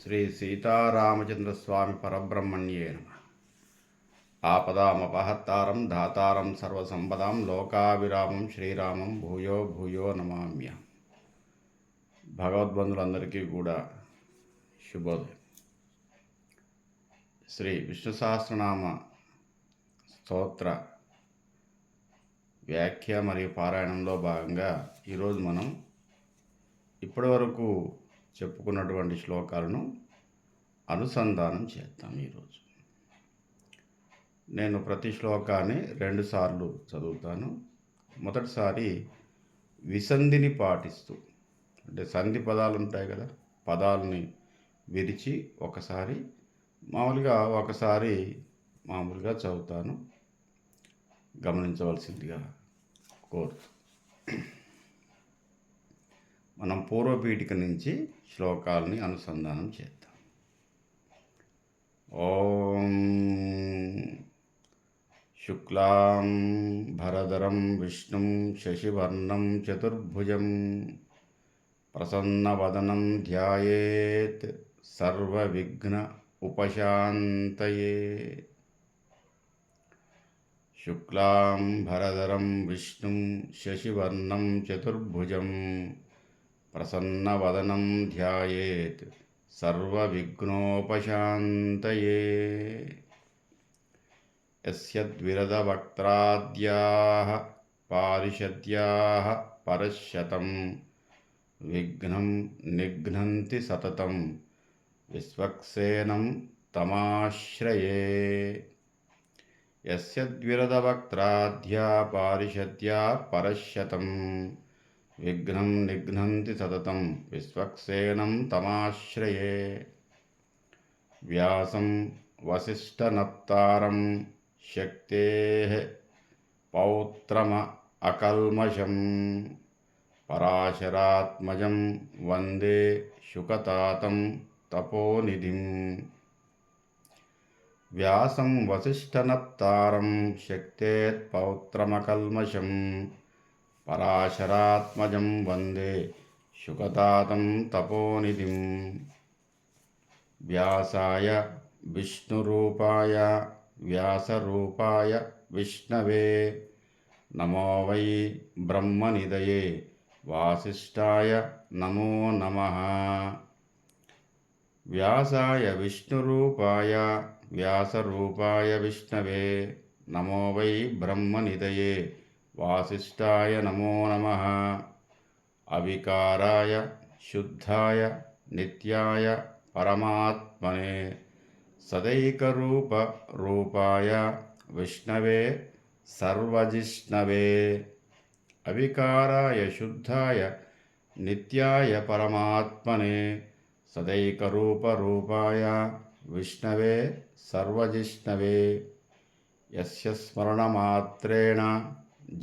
శ్రీ సీతారామచంద్రస్వామి పరబ్రహ్మణ్యే నమః. ఆపదామపహత్తారం ధాతారం సర్వసంపదాం లోకావిరామం శ్రీరామం భూయో భూయో నమామ్య. భగవద్బంధులందరికీ కూడా శుభోదయం. శ్రీ విష్ణు సహస్రనామ స్తోత్ర వ్యాఖ్య మరియు పారాయణంలో భాగంగా ఈరోజు మనం ఇప్పటివరకు చెప్పుకున్నటువంటి శ్లోకాలను అనుసంధానం చేద్దాం. ఈరోజు నేను ప్రతి శ్లోకాన్ని 2 సార్లు చదువుతాను. మొదటిసారి విసంధిని పాటిస్తూ, అంటే సంధి పదాలు ఉంటాయి కదా, పదాలని విరిచి ఒకసారి మామూలుగా చదువుతాను, గమనించవలసిందిగా కోరుతూ మనం పూర్వపీఠిక నుంచి శ్లోకాలని అనుసంధానం చేద్దాం. ఓం శుక్లాం భరధరం విష్ణుం శశివర్ణం చతుర్భుజం ప్రసన్నవదనం ధ్యాయేత్ సర్వవిఘ్న ఉపశాంతయే. శుక్లాం భరధరం విష్ణుం శశివర్ణం చతుర్భుజం ప్రసన్నవదనం ధ్యాయేత్ సర్వవిఘ్నోపశాంతయే. యస్యద్విరదవక్త్రాద్యాః పారిషద్యాః పరశ్శతం విఘ్నం నిఘ్నంతి సతతం విశ్వక్సేనం తమాశ్రయే. యస్యద్విరదవక్త్రాద్యా పారిషద్యా పరశ్శతం విఘ్నం నిఘ్నంతి సతతం విశ్వక్సేనం తమాశ్రయే. వ్యాసం వసిష్ఠనప్తారం శక్తేః పౌత్రమ అకల్మషం పరాశరాత్మజం వందే శుకతాతం తపోనిధిం. వ్యాసం వసిష్ఠనప్తారం శక్తేః పౌత్రమకల్మషం పరాశరాత్మజం వందే శుకతాతం తపోనిధిం. వ్యాసాయ విష్ణురూపాయ వ్యాసరూపాయ విష్ణవే నమో వై బ్రహ్మనిధయే వాసిష్ఠాయ నమో నమః. వ్యాసాయ విష్ణురూపాయ వ్యాసరూపాయ విష్ణవే నమో వై బ్రహ్మనిధయే వాసిష్ఠాయ నమో నమః. అవికారాయ శుద్ధాయ నిత్యాయ పరమాత్మనే సదైకరూపాయ విష్ణవే సర్వజిష్ణవే. అవికారాయ శుద్ధాయ నిత్యాయ పరమాత్మనే సదైకరూపాయ విష్ణవే సర్వజిష్ణవే. యస్య స్మరణమాత్రేణ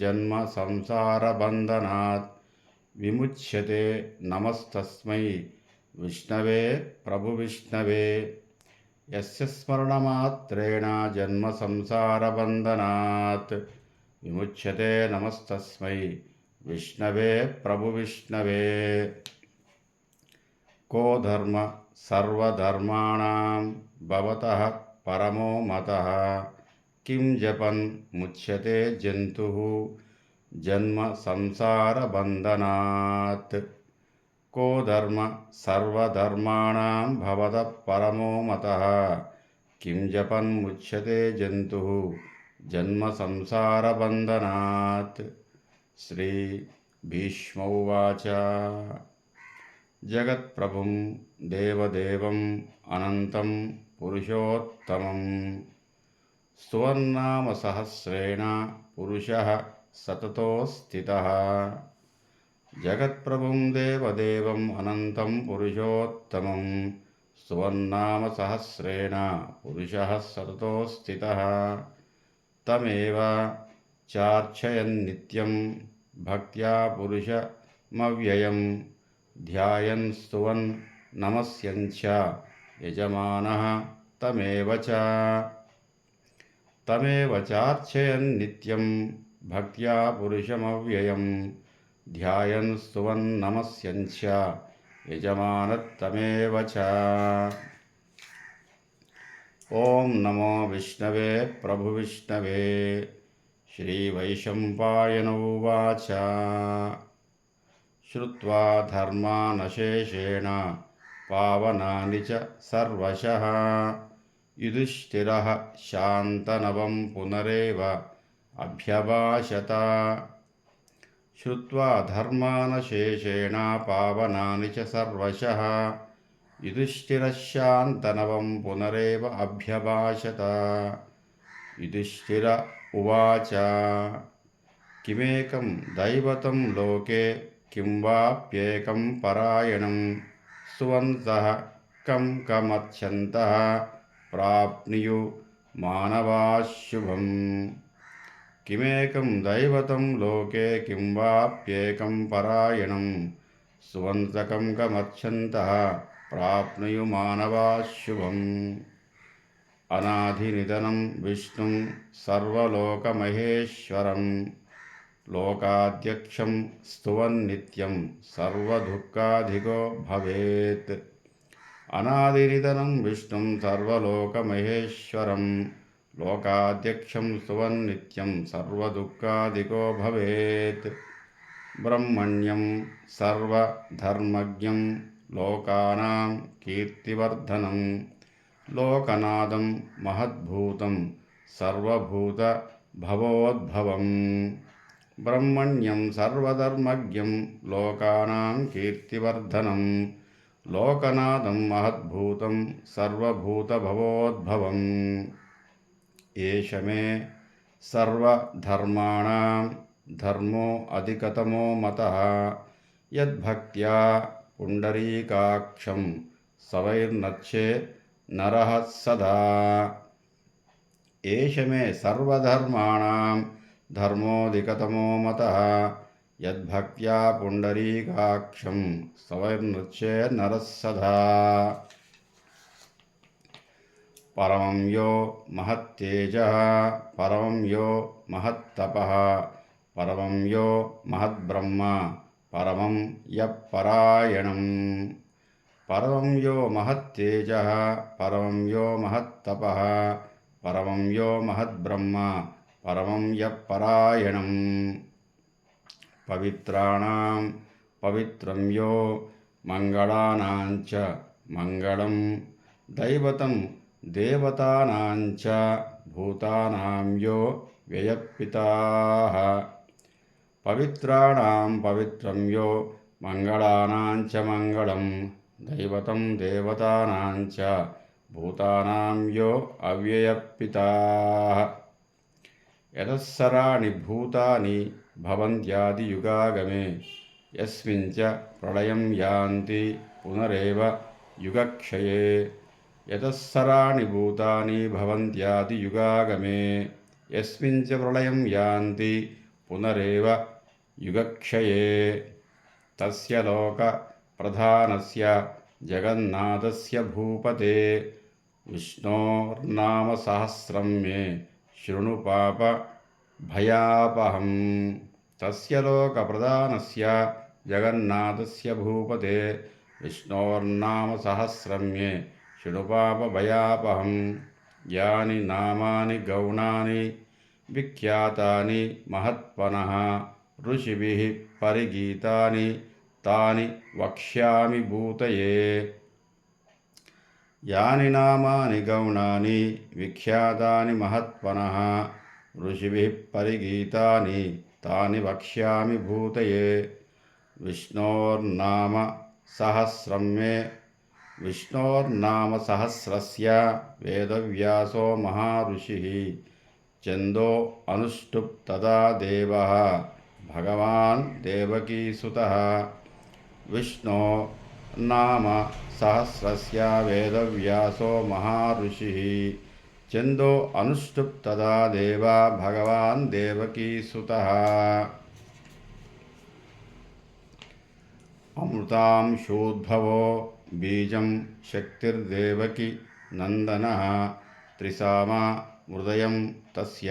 జన్మ సంసారబంధనాత్ విముచ్యతే నమస్తస్మై విష్ణవే ప్రభువిష్ణవే. యస్య స్మరణమాత్రేణ జన్మ సంసారబంధనాత్ విముచ్యతే నమస్తస్మై విష్ణవే ప్రభువిష్ణవే. కో ధర్మ సర్వధర్మాణాం భవతః పరమో మతః కిం జపన్ ముచ్యతే జంతుః జన్మ సంసారబంధనాత్. కో ధర్మ సర్వధర్మాణాం భవతః పరమో మతః కిం జపన్ ముచ్యతే జంతుః జన్మ సంసారబంధనాత్. శ్రీ భీష్మౌవాచ. జగత్ప్రభుం దేవదేవం అనంతం పురుషోత్తమం సువర్నామసహస్రేణ పురుషః సతతో స్థితః. జగత్ప్రభుం దేవదేవం అనంతం పురుషోత్తమం సువర్నామసహస్రేణ పురుషః సతతో స్థితః. తమేవ చార్చయన్నిత్యం భక్త్యా పురుషమవ్యయం ధ్యాయన్ స్తువన్ నమస్యంచ యజమానః తమేవ చ. తమేవ చార్చయన్నిత్యం భక్త్యా పురుషమవ్యయం ధ్యాయన్ స్తువన్ నమస్యంచ యజమానత్తమేవ చ. ఓం నమో విష్ణవే ప్రభువిష్ణవే. శ్రీవైశంపాయన ఉవాచ. శ్రుత్వా ధర్మానశేషేణ పావనాని చ సర్వశః యుధిష్ఠిరః శాంతనవం పునరేవ అభ్యభాషత. శ్రుత్వా ధర్మానశేషేణ పావనాని చ సర్వశః యుధిష్ఠిరః శాంతనవం పునరేవ అభ్యభాషత. యుధిష్ఠిర ఉవాచ. కిమేకం దైవతం లోకే కిం వాప్యేకం పరాయణం సువంతః కం కమర్చంతః ప్రాప్నుయు మానవాః శుభం. కిమేకం దైవతం లోకే కిం వాప్యేకం పరాయణం సువంతకం కమర్చంతః ప్రాప్నుయు మానవాః శుభం. అనాదినిధనం విష్ణుం సర్వలోకమహేశ్వరం లోకాధ్యక్షం స్తువన్నిత్యం సర్వదుఃఖాధిగో భవేత్. అనాదినిధనం విష్ణుం సర్వలోకమహేశ్వరం లోకాధ్యక్షం స్తువన్నిత్యం సర్వదుఃఖాధిగో భవేత్. బ్రహ్మణ్యం సర్వధర్మజ్ఞం లోకానాం కీర్తివర్ధనం లోకనాథం మహద్భూతం సర్వభూత భవోద్భవం. బ్రహ్మణ్యం సర్వధర్మజ్ఞం లోకానాం కీర్తివర్ధనం లోకనాథం మహద్భూతం సర్వభూత భవోద్భవం. ఏష మే సర్వధర్మాణాం ధర్మో అధికతమో మతః యద్భక్త్యా పుండరీకాక్షం సవైర్నచ్చే నరః సదా. ఏష మే సర్వధర్మాణాం ధర్మోధికతమో మతః యద్భక్త్యా పుండరీకాక్షం సవైర్నచ్చే నరః సదా. పరమం యో మహత్తేజః పరమం యో మహత్తపః పరమం యో మహద్బ్రహ్మ పరమం యః పరాయణం. పరమం యో మహత్తేజః పరమం యో మహత్తపః పరమం యో మహద్బ్రహ్మ పరమం యః పరాయణం. పవిత్రాణాం పవిత్రం యో మంగళానాం చ మంగళం దైవతం దేవతానాం చ భూతానాం యో వ్యయపితాః. పవిత్రాణాం పవిత్రం యో మంగళానాం చ మంగళం దైవతం దేవతానాం చ భూతానాం యో అవ్యయపితాః. యతస్సరాణి భూతాని భవంత్యాదియుగాగమే యస్మిన్ చ ప్రళయం యాంతి పునరేవ యుగక్షయే. యతస్సరాణి భూతాని భవంత్యాదియుగాగమే యస్మిన్ చ ప్రళయం యాంతి పునరేవ యుగక్షయే. తస్య లోక ప్రధానస్య జగన్నాథస్య భూపతే విష్ణోర్నామ సహస్రం మే శృణు పాప భయాపహం. తస్య లోక ప్రధానస్య జగన్నాథస్య భూపతే విష్ణోర్నామ సహస్రం మే శృణు పాప భయాపహం. యాని నామాని గౌణాని విఖ్యాతాని మహత్పనః ఋషిభిః పరిగీతాని తాని వక్ష్యామి భూతయే. యాని నామాని గౌణాని విఖ్యాతాని మహత్పనః ఋషిభిః పరిగీతాని తాని వక్ష్యామి భూతయే. విష్ణోర్నామ సహస్రం మే విష్ణోర్నామ సహస్రస్య వేదవ్యాసో మహారుషిః ఛందో అనుష్టుప్ తదా దేవః భగవాన్ దేవకీసుతః. విష్ణో నామ సహస్రస్య వేదవ్యాసో మహారుషిః ఛందో అనుష్టుప్ తదా దేవా భగవాన్ దేవకీసుతః. అమృతాంశోద్భవో బీజం శక్తిర్దేవకి నందనః త్రిసామా హృదయం తస్య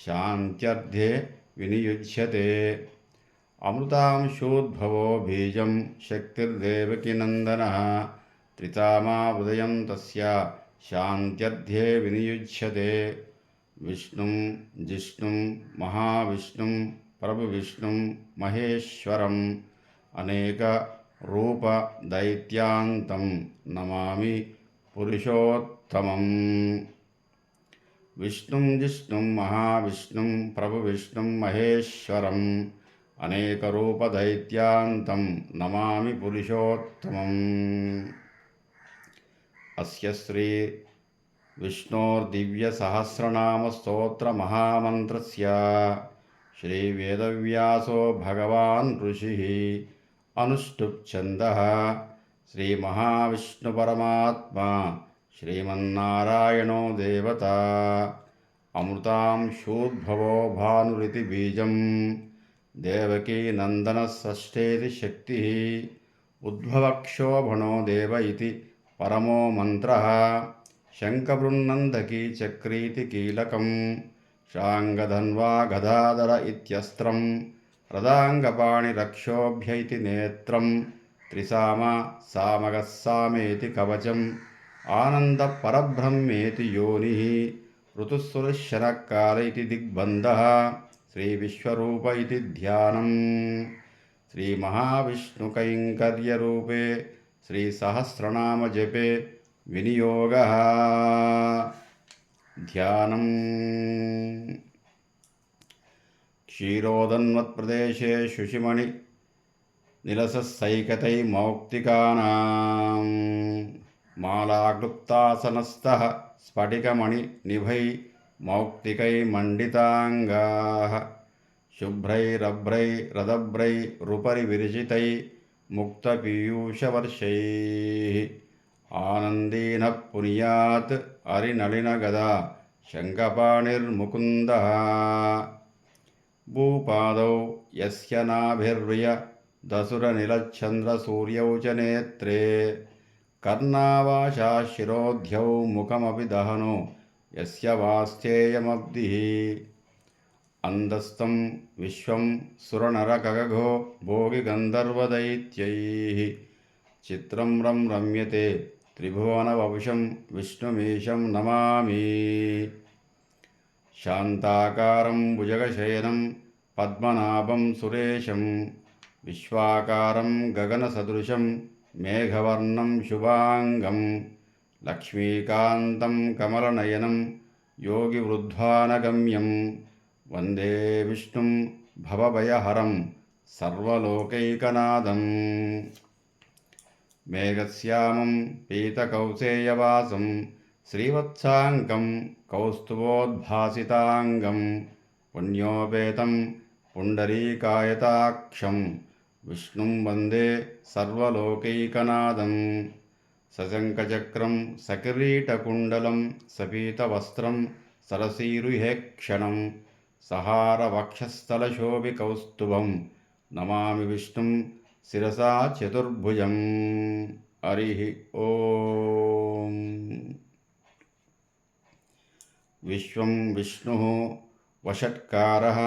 శాంత్యర్థే వినియుజ్యతే. అమృతాంశోద్భవో బీజం శక్తిర్దేవకి నందనః త్రితామా ఉదయం తస్య శాంత్యర్థే వినియుజ్యతే విష్ణుం జిష్ణుం మహావిష్ణుం ప్రభువిష్ణుం మహేశ్వరం అనేక రూప దైత్యాంతం నమామి పురుషోత్తమం. విష్ణుం జిష్ణుం మహావిష్ణుం ప్రభువిష్ణుం మహేశ్వరం అనేక రూప దైత్యాంతం నమామి పురుషోత్తమం. అస్య శ్రీ విష్ణోర్దివ్య సహస్రనామ స్తోత్ర మహామంత్రస్య శ్రీ వేదవ్యాసో భగవాన్ ఋషిః అనుష్ఠుప్ ఛందః శ్రీ మహావిష్ణు పరమాత్మా శ్రీమన్నారాయణో దేవత అమృతాంశోద్భవో భానురితి బీజం దేవకీ నందన షష్ఠేతి శక్తి ఉద్భవక్షోభణో దేవ ఇతి పరమో మంత్రః శంఖబృన్నందకీ చక్రీతి కీలకం శాంగధన్వా గదాధర ఇత్యస్త్రం రదాంగపాణిరక్షోభ్య ఇతి నేత్రం త్రిసామ సామగः సామేతి కవచం ఆనంద పరబ్రహ్మేతి యోనిః ఋతుస్సురశనకాల ఇతి దిగ్బంధః శ్రీ విశ్వరూప ఇతి ధ్యానం శ్రీ మహావిష్ణుకైంకర్యరూపే శ్రీ సహస్రనామ జపే వినియోగః ధ్యానం. క్షీరోదన్వత్ప్రదేశే శుచిమణి నిలసైకతై మౌక్తికానాం మాలాక్లుప్తాసనస్థః స్ఫటికమణి నిభై మౌక్తికై మండితాంగాః శుభ్రైరభ్రైరదభ్రైరుపరి విరచితై ముక్తపీయూషవర్షైః ఆనందీనః పునీయాత్ అరినళినగదా శంఖపాణిర్ముకుందః భూపాదౌ యస్య నాభిర్య దసురనిలచ్ఛంద్రసూర్యౌ చ నేత్రే కర్ణావాశా శిరోధ్యౌ ముఖమపి దహనో యస్య వాస్థేయమబ్ధిః అందస్తం విశ్వం సురనరగగో భోగి గంధర్వదైత్యైః చిత్రం రమ్యతే త్రిభువనవపుషం విష్ణుమీశం నమామి. శాంతాకారం భుజగశయనం పద్మనాభం సురేశం విశ్వాకారం గగనసదృశం మేఘవర్ణం శుభాంగం లక్ష్మీకాంతం కమలనయనం యోగివృద్ధ్వానగమ్యం వందే విష్ణుం భవభయహరం సర్వలోకైకనాథం. మేఘశ్యామం పీతకౌసేయవాసం శ్రీవత్సాంకం కౌస్తుభోద్భాసితాంగం పుణ్యోపేతం పుండరీకాయతాక్షం విష్ణుం వందే సర్వలోకైకనాథం. సశంఖచక్రం సకిరీటకుండలం సపీతవస్త్రం సరసీరుహేక్షణం సహారవక్షస్థలశోభికౌస్తుభం నమామి విష్ణుం శిరసా చతుర్భుజం. హరి ఓం. విశ్వం విష్ణుః వషట్కారః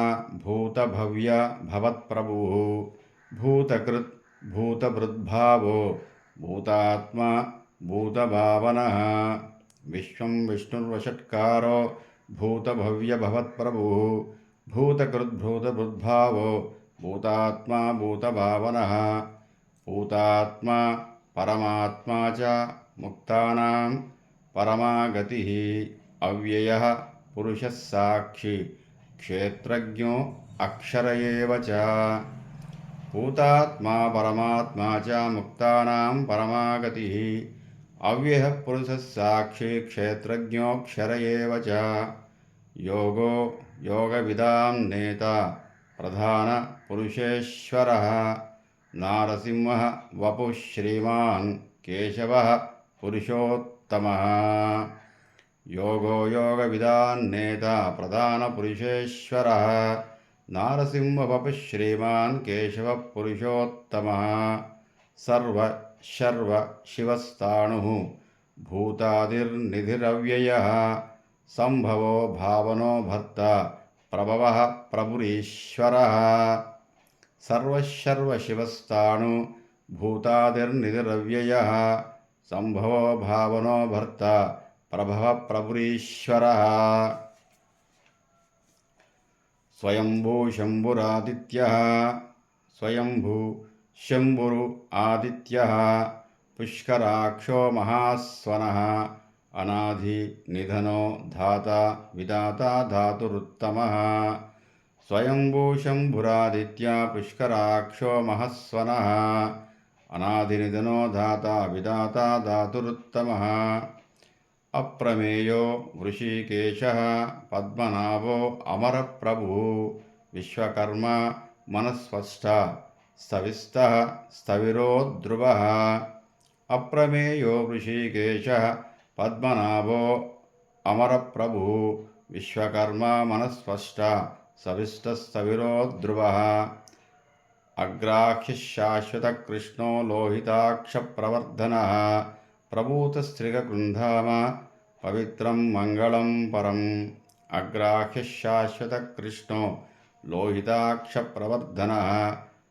భూతభవ్య భవత్ప్రభుః భూతకృత్ భూతభృద్భావో భూతాత్మా భూతభావనః. విశ్వం విష్ణుర్వషట్కారో భూతభవ్య భవత్ప్రభుః భూతకృద్భూతభృద్భావో భూతాత్మా భూతభావనః. భూతాత్మా పరమాత్మా చ ముక్తానాం పరమా గతిః అవ్యయః పురుషः సాక్షి క్షేత్రజ్ఞో అక్షర ఏవ చ. భూతాత్మా పరమాత్మా చ ముక్తానాం పరమా గతిః అవ్యయః పురుషः సాక్షి క్షేత్రజ్ఞోక్షర ఏవ చ. యోగో యోగవిదాం నేత ప్రధాన పురుషేశ్వరః నారసింహః వపుః శ్రీమాన్ కేశవః పురుషోత్తమః. యోగో యోగవిదాం నేత ప్రధాన పురుషేశ్వరః నారసింహవపుః శ్రీమాన్ కేశవః పురుషోత్తమః. సర్వ శర్వ శివస్థాణుః భూతాదిర్నిధిరవ్యయః సంభవో భావనో భర్త ప్రభవః ప్రభురీశ్వరః. సర్వశర్వశివస్థాణు భూతాదిర్నిధిరవ్యయः సంభవో భావనో భర్త ప్రభవ ప్రభురీశ్వరः స్వయంభూ శంభురాదిత్యः స్వయంభూ శంభురు ఆదిత్యः పుష్కరాక్షో మహాస్వనః అనాది నిధనో ధాత విధాత ధాతురుత్తమః స్వయంభూ శంభురాదిత్య పుష్కరాక్షో మహస్వనః అనాది నిధనో ధాత విధాత ధాతురుత్తమః అప్రమేయో వృషీకేశః పద్మనాభో అమరప్రభుః విశ్వకర్మ మనస్వష్ట స్థవిస్తః స్థవిరో ధ్రువః అప్రమేయో వృషీకేశః పద్మనాభో అమరప్రభుః విశ్వకర్మ మనస్వష్ట స్థవిరో ధ్రువః అగ్రాఖ్యః శాశ్వతకృష్ణో లోహితాక్షప్రవర్ధనః ప్రభూతస్త్రిగగృంధామ పవిత్రం మంగళం పరం అగ్రాఖ్యః శాశ్వతకృష్ణో లోహితాక్షప్రవర్ధనః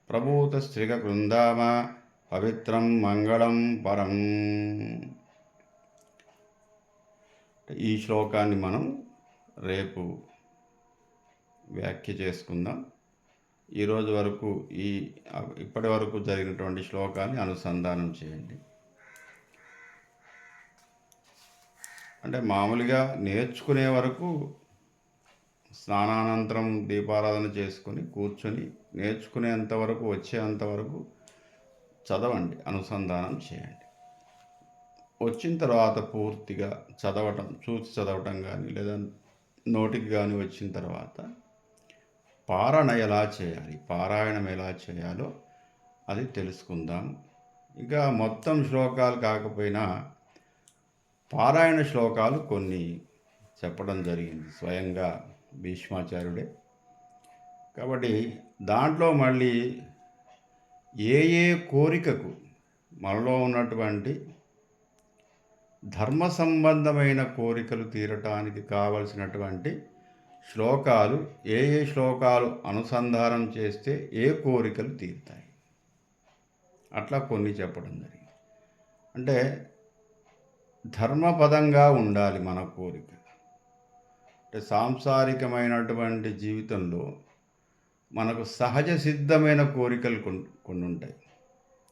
ప్రభూతస్త్రిగగృంధామ పవిత్రం మంగళం పరం. ఈ శ్లోకాన్ని మనం రేపు వ్యాఖ్య చేసుకుందాం. ఈరోజు వరకు ఇప్పటి వరకు జరిగినటువంటి శ్లోకాన్ని అనుసంధానం చేయండి. అంటే మామూలుగా నేర్చుకునే వరకు స్నానానంతరం దీపారాధన చేసుకొని కూర్చొని నేర్చుకునేంతవరకు వచ్చేంతవరకు చదవండి, అనుసంధానం చేయండి. వచ్చిన తర్వాత పూర్తిగా చదవటం, చూసి చదవటం కానీ లేదా నోటికి కానీ వచ్చిన తర్వాత పారాయణం ఎలా చేయాలో అది తెలుసుకుందాం. ఇంకా మొత్తం శ్లోకాలు కాకపోయినా పారాయణ శ్లోకాలు కొన్ని చెప్పడం జరిగింది స్వయంగా భీష్మాచార్యుడే. కాబట్టి దాంట్లో మళ్ళీ ఏ కోరికకు మనలో ఉన్నటువంటి ధర్మ సంబంధమైన కోరికలు తీరటానికి కావలసినటువంటి శ్లోకాలు ఏ శ్లోకాలు అనుసంధానం చేస్తే ఏ కోరికలు తీరుతాయి అట్లా కొన్ని చెప్పడం జరిగింది. అంటే ధర్మపదంగా ఉండాలి మన కోరిక. అంటే సాంసారికమైనటువంటి జీవితంలో మనకు సహజ సిద్ధమైన కోరికలు కొన్ని ఉంటాయి.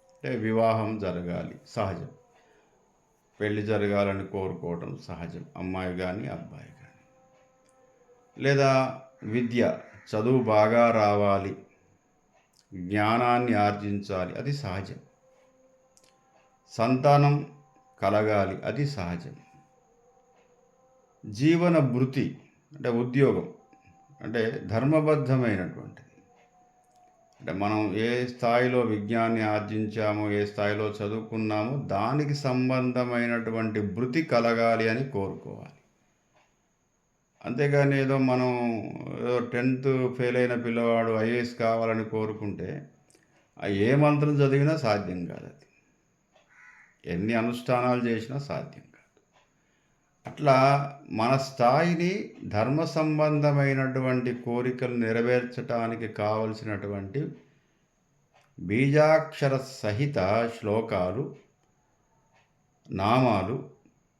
అంటే వివాహం జరగాలి సహజం, పెళ్ళి జరగాలని కోరుకోవటం సహజం, అమ్మాయి కానీ అబ్బాయి కానీ. లేదా విద్య, చదువు బాగా రావాలి, జ్ఞానాన్ని ఆర్జించాలి, అది సహజం. సంతానం కలగాలి, అది సహజం. జీవన భృతి అంటే ఉద్యోగం అంటే ధర్మబద్ధమైనటువంటిది. అంటే మనం ఏ స్థాయిలో విజ్ఞాన్ని ఆర్జించామో, ఏ స్థాయిలో చదువుకున్నామో దానికి సంబంధమైనటువంటి భృతి కలగాలి అని కోరుకోవాలి. అంతేగాని ఏదో మనం 10th ఫెయిల్ అయిన పిల్లవాడు ఐఏఎస్ కావాలని కోరుకుంటే ఏ మంత్రం చదివినా సాధ్యం కాదు, అది ఎన్ని అనుష్ఠానాలు చేసినా సాధ్యం కాదు. అట్లా మన స్థాయిని ధర్మ సంబంధమైనటువంటి కోరికలు నెరవేర్చడానికి కావలసినటువంటి బీజాక్షర సహిత శ్లోకాలు, నామాలు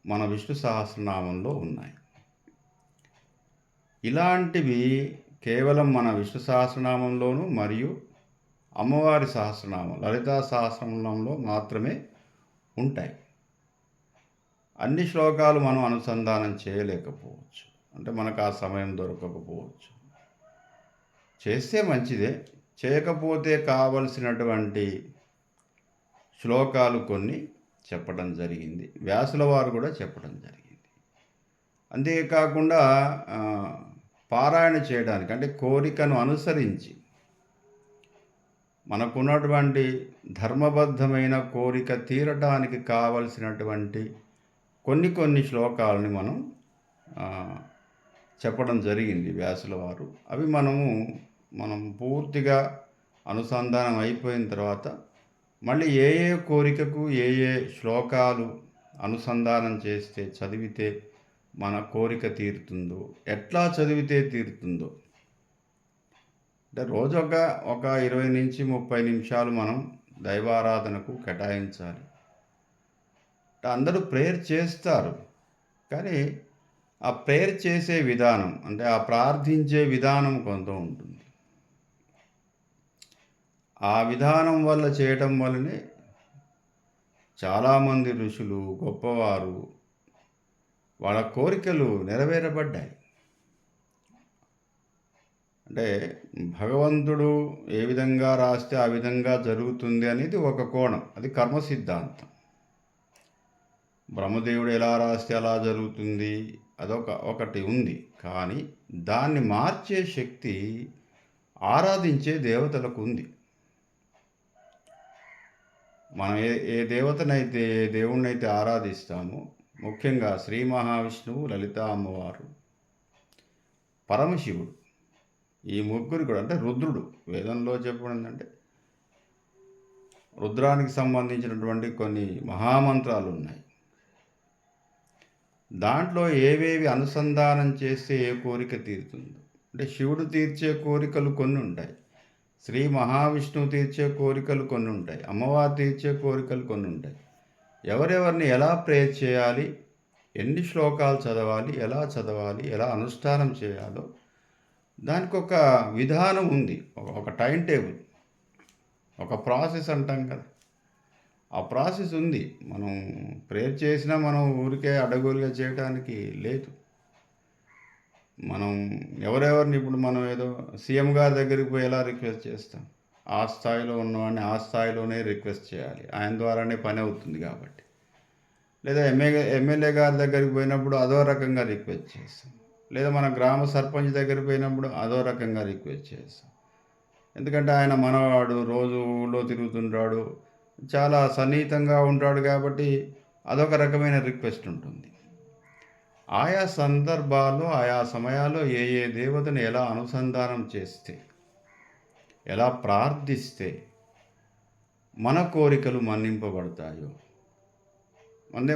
మన విష్ణు సహస్రనామంలో ఉన్నాయి. ఇలాంటివి కేవలం మన విష్ణు సహస్రనామంలోనూ మరియు అమ్మవారి సహస్రనామం లలితా సహస్రనామంలో మాత్రమే ఉంటాయి. అన్ని శ్లోకాలు మనం అనుసంధానం చేయలేకపోవచ్చు, అంటే మనకు ఆ సమయం దొరకకపోవచ్చు. చేస్తే మంచిదే, చేయకపోతే కావలసినటువంటి శ్లోకాలు కొన్ని చెప్పడం జరిగింది. వ్యాసుల వారు కూడా చెప్పడం జరిగింది. అంతేకాకుండా పారాయణ చేయడానికి అంటే కోరికను అనుసరించి మనకున్నటువంటి ధర్మబద్ధమైన కోరిక తీరటానికి కావలసినటువంటి కొన్ని శ్లోకాలని చెప్పడం జరిగింది వ్యాసుల వారు. అవి మనం పూర్తిగా అనుసంధానం అయిపోయిన తర్వాత మళ్ళీ ఏ కోరికకు ఏ శ్లోకాలు అనుసంధానం చేస్తే చదివితే మన కోరిక తీరుతుందో, ఎట్లా చదివితే తీరుతుందో, అంటే రోజు ఒక 20-30 నిమిషాలు మనం దైవారాధనకు కేటాయించాలి. అంటే అందరూ ప్రేయర్ చేస్తారు. కానీ ఆ ప్రేయర్ చేసే విధానం అంటే ఆ ప్రార్థించే విధానం కొంత ఉంటుంది. ఆ విధానం వల్ల చేయటం వల్లనే చాలామంది ఋషులు, గొప్పవారు వాళ్ళ కోరికలు నెరవేరబడ్డాయి. అంటే భగవంతుడు ఏ విధంగా రాస్తే ఆ విధంగా జరుగుతుంది అనేది ఒక కోణం. అది కర్మ సిద్ధాంతం. బ్రహ్మదేవుడు ఎలా రాస్తే అలా జరుగుతుంది ఒకటి ఉంది. కానీ దాన్ని మార్చే శక్తి ఆరాధించే దేవతలకు ఉంది. మనం ఏ దేవతనైతే ఏ దేవుణ్ణైతే ఆరాధిస్తామో, ముఖ్యంగా శ్రీ మహావిష్ణువు, లలిత అమ్మవారు, పరమశివుడు, ఈ ముగ్గురు కూడా అంటే రుద్రుడు వేదంలో చెప్పబడిందంటే రుద్రానికి సంబంధించినటువంటి కొన్ని మహామంత్రాలు ఉన్నాయి. దాంట్లో ఏవేవి అనుసంధానం చేస్తే ఏ కోరిక తీరుతుందో అంటే శివుడు తీర్చే కోరికలు కొన్ని ఉంటాయి, శ్రీ మహావిష్ణువు తీర్చే కోరికలు కొన్ని ఉంటాయి, అమ్మవారు తీర్చే కోరికలు కొన్ని ఉంటాయి. ఎవరెవరిని ఎలా ప్రేయర్ చేయాలి, ఎన్ని శ్లోకాలు చదవాలి, ఎలా అనుష్ఠానం చేయాలో దానికి ఒక విధానం ఉంది. ఒక టైం టేబుల్, ఒక ప్రాసెస్ అంటాం కదా, ఆ ప్రాసెస్ ఉంది. మనం ప్రేయర్ చేసినా మనం ఊరికే అడ్డగోలుగా చేయడానికి లేదు. మనం ఎవరెవరిని ఇప్పుడు మనం ఏదో సీఎం గారి దగ్గరికి పోయి ఎలా రిక్వెస్ట్ చేస్తాం, ఆ స్థాయిలో ఉన్నవాడిని ఆ స్థాయిలోనే రిక్వెస్ట్ చేయాలి, ఆయన ద్వారానే పని అవుతుంది కాబట్టి. లేదా ఎమ్మెల్యే గారి దగ్గరికి పోయినప్పుడు అదో రకంగా రిక్వెస్ట్ చేస్తాం, లేదా మన గ్రామ సర్పంచ్ దగ్గరికి పోయినప్పుడు అదో రకంగా రిక్వెస్ట్ చేస్తాం. ఎందుకంటే ఆయన మనవాడు, రోజులో తిరుగుతుంటాడు, చాలా సన్నిహితంగా ఉంటాడు కాబట్టి అదొక రకమైన రిక్వెస్ట్ ఉంటుంది. ఆయా సందర్భాల్లో ఆయా సమయాల్లో ఏ దేవతను ఎలా అనుసంధానం చేస్తే, ఎలా ప్రార్థిస్తే మన కోరికలు మన్నింపబడతాయో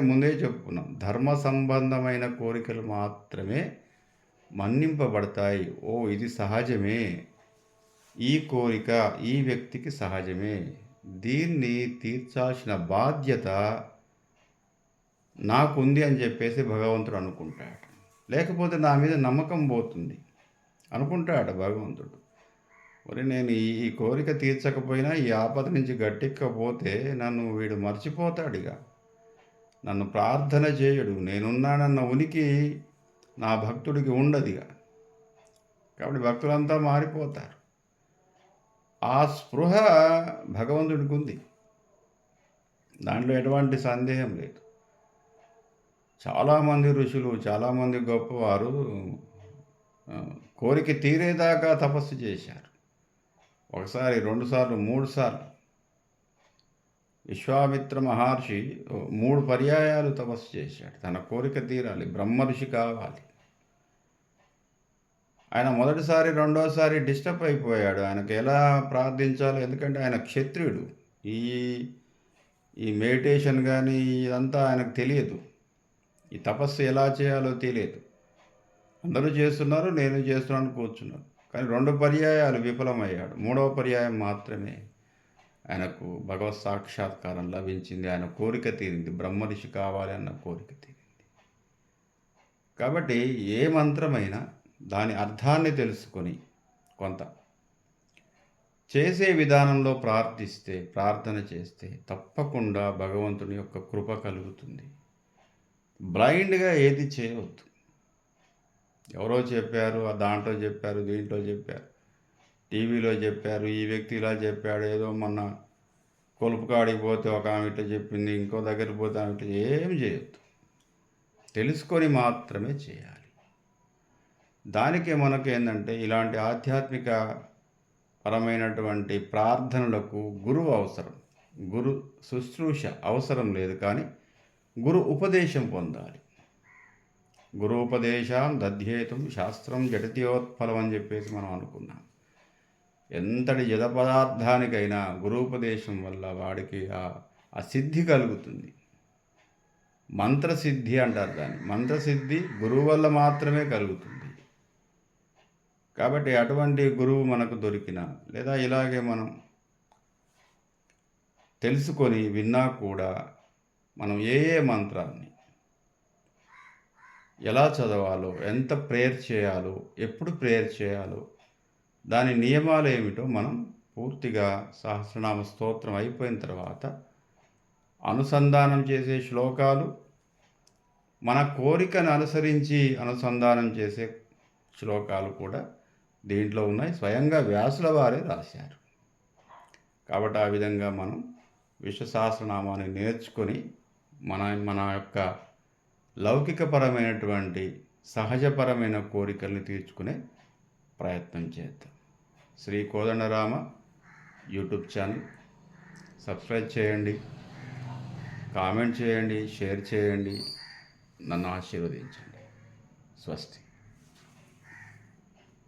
ముందే చెప్పుకున్నాం. ధర్మ సంబంధమైన కోరికలు మాత్రమే మన్నింపబడతాయి. ఇది సహజమే, ఈ కోరిక ఈ వ్యక్తికి సహజమే, దీన్ని తీర్చాల్సిన బాధ్యత నాకుంది అని చెప్పేసి భగవంతుడు అనుకుంటాడు. లేకపోతే నా మీద నమ్మకం పోతుంది అనుకుంటాడు భగవంతుడు. మరి నేను ఈ కోరిక తీర్చకపోయినా ఈ ఆపద నుంచి గట్టెక్కకపోతే నన్ను వీడు మర్చిపోతాడుగా, నన్ను ప్రార్థన చేయడు, నేనున్నానన్న ఉనికి నా భక్తుడికి ఉండదుగా. కాబట్టి భక్తులంతా మారిపోతారు. ఆ స్పృహ భగవంతుడికి ఉంది, దాంట్లో ఎటువంటి సందేహం లేదు. చాలామంది ఋషులు, చాలామంది గొప్పవారు కోరిక తీరేదాకా తపస్సు చేశారు. ఒకసారి, 2 సార్లు, 3 సార్లు. విశ్వామిత్ర మహర్షి 3 పర్యాయాలు తపస్సు చేశాడు. తన కోరిక తీరాలి, బ్రహ్మ ఋషి కావాలి. ఆయన మొదటిసారి, రెండోసారి డిస్టర్బ్ అయిపోయాడు. ఆయనకు ఎలా ప్రార్థించాలో, ఎందుకంటే ఆయన క్షత్రియుడు. ఈ మెడిటేషన్ కానీ ఇదంతా ఆయనకు తెలియదు. ఈ తపస్సు ఎలా చేయాలో తెలియదు. అందరూ చేస్తున్నారు, నేను చేస్తున్నాను కూర్చున్నాను. కానీ 2 పర్యాయాలు విఫలమయ్యాడు. 3వ పర్యాయం మాత్రమే ఆయనకు భగవత్ సాక్షాత్కారం లభించింది. ఆయన కోరిక తీరింది, బ్రహ్మ ఋషి కావాలి అన్న కోరిక తీరింది. కాబట్టి ఏ మంత్రమైనా దాని అర్థాన్ని తెలుసుకొని కొంత చేసే విధానంలో ప్రార్థన చేస్తే తప్పకుండా భగవంతుని యొక్క కృప కలుగుతుంది. బ్లైండ్గా ఏది చేయవద్దు. ఎవరో చెప్పారు, దాంట్లో చెప్పారు, దీంట్లో చెప్పారు, టీవీలో చెప్పారు, ఈ వ్యక్తి ఇలా చెప్పాడు, ఏదో మొన్న కొలుపు కాడికి పోతే ఒక ఆమె ఇట్లా చెప్పింది, ఇంకో దగ్గరికి పోతే ఆమె ఇట్లా, ఏం చేయొద్దు. తెలుసుకొని మాత్రమే చేయాలి. దానికి మనకు ఏంటంటే ఇలాంటి ఆధ్యాత్మిక పరమైనటువంటి ప్రార్థనలకు గురువు అవసరం. గురు శుశ్రూష అవసరం లేదు, కానీ గురు ఉపదేశం పొందాలి. గురూపదేశం దధ్యేతం శాస్త్రం జటిత్యోత్ఫలం అని చెప్పేసి మనం అనుకున్నాం. ఎంతటి జడ పదార్థానికైనా గురూపదేశం వల్ల వాడికి ఆ సిద్ధి కలుగుతుంది. మంత్రసిద్ధి అంటారు దాన్ని. మంత్రసిద్ధి గురువు వల్ల మాత్రమే కలుగుతుంది. కాబట్టి అటువంటి గురువు మనకు దొరికిన లేదా ఇలాగే మనం తెలుసుకొని విన్నా కూడా మనం ఏ ఏ మంత్రాన్ని ఎలా చదవాలో, ఎంత ప్రేయర్ చేయాలో, ఎప్పుడు ప్రేయర్ చేయాలో, దాని నియమాలు ఏమిటో మనం పూర్తిగా సహస్రనామ స్తోత్రం అయిపోయిన తర్వాత అనుసంధానం చేసే శ్లోకాలు, మన కోరికను అనుసరించి అనుసంధానం చేసే శ్లోకాలు కూడా దీంట్లో ఉన్నాయి. స్వయంగా వ్యాసుల వారే రాశారు. కాబట్టి ఆ విధంగా మనం విష్ణు సహస్రనామాన్ని నేర్చుకొని మన మన యొక్క లౌకికపరమైనటువంటి సహజపరమైన కోరికల్ని తీర్చుకునే ప్రయత్నం చేద్దాం. Shri Kodandarama YouTube channel subscribe చేయండి, కామెంట్ చేయండి, షేర్ చేయండి, నన్ను ఆశీర్వదించండి. స్వస్తి.